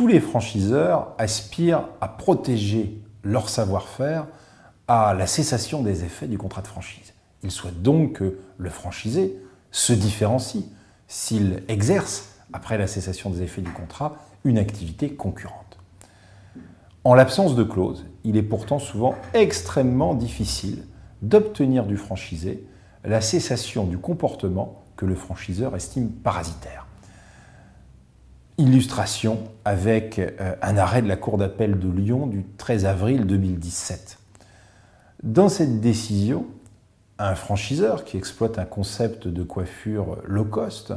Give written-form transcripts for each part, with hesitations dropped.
Tous les franchiseurs aspirent à protéger leur savoir-faire à la cessation des effets du contrat de franchise. Ils souhaitent donc que le franchisé se différencie s'il exerce, après la cessation des effets du contrat, une activité concurrente. En l'absence de clause, il est pourtant souvent extrêmement difficile d'obtenir du franchisé la cessation du comportement que le franchiseur estime parasitaire. Illustration avec un arrêt de la Cour d'appel de Lyon du 13 avril 2017. Dans cette décision, un franchiseur qui exploite un concept de coiffure low cost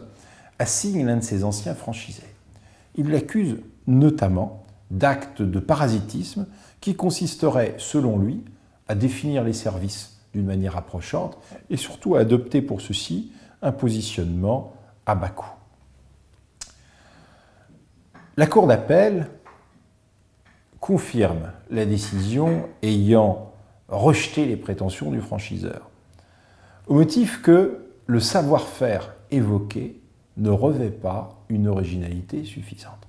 assigne l'un de ses anciens franchisés. Il l'accuse notamment d'actes de parasitisme qui consisteraient, selon lui, à définir les services d'une manière approchante et surtout à adopter pour ceci un positionnement à bas coût. La Cour d'appel confirme la décision ayant rejeté les prétentions du franchiseur, au motif que le savoir-faire évoqué ne revêt pas une originalité suffisante.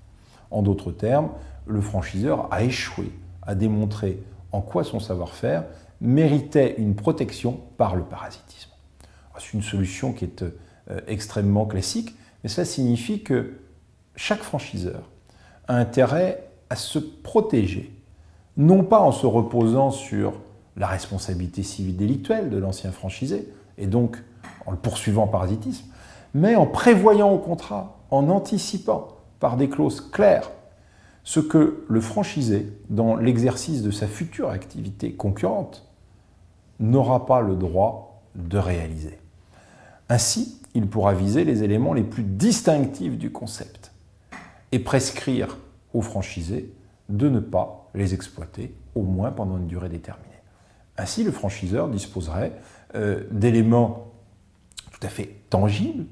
En d'autres termes, le franchiseur a échoué à démontrer en quoi son savoir-faire méritait une protection par le parasitisme. C'est une solution qui est extrêmement classique, mais cela signifie que chaque franchiseur a intérêt à se protéger, non pas en se reposant sur la responsabilité civile délictuelle de l'ancien franchisé, et donc en le poursuivant en parasitisme, mais en prévoyant au contrat, en anticipant par des clauses claires ce que le franchisé, dans l'exercice de sa future activité concurrente, n'aura pas le droit de réaliser. Ainsi, il pourra viser les éléments les plus distinctifs du concept et prescrire aux franchisés de ne pas les exploiter, au moins pendant une durée déterminée. Ainsi, le franchiseur disposerait d'éléments tout à fait tangibles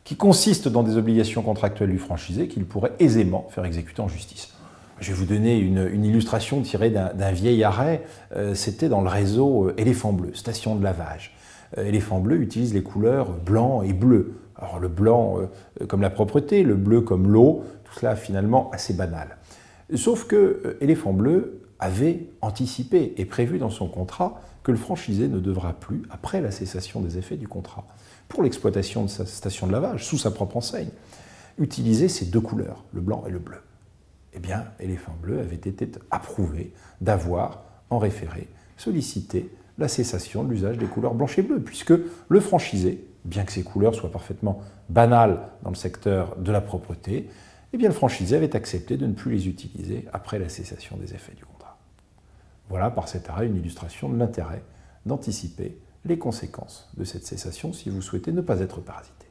qui consistent dans des obligations contractuelles du franchisé qu'il pourrait aisément faire exécuter en justice. Je vais vous donner une illustration tirée d'un vieil arrêt. C'était dans le réseau Éléphant Bleu, station de lavage. Éléphant Bleu utilise les couleurs blanc et bleu. Alors le blanc comme la propreté, le bleu comme l'eau, tout cela finalement assez banal. Sauf que Éléphant Bleu avait anticipé et prévu dans son contrat que le franchisé ne devra plus, après la cessation des effets du contrat, pour l'exploitation de sa station de lavage, sous sa propre enseigne, utiliser ces deux couleurs, le blanc et le bleu. Eh bien, Éléphant Bleu avait été approuvé d'avoir, en référé, sollicité la cessation de l'usage des couleurs blanches et bleues, puisque le franchisé, bien que ces couleurs soient parfaitement banales dans le secteur de la propreté, eh bien, le franchisé avait accepté de ne plus les utiliser après la cessation des effets du contrat. Voilà, par cet arrêt, une illustration de l'intérêt d'anticiper les conséquences de cette cessation si vous souhaitez ne pas être parasité.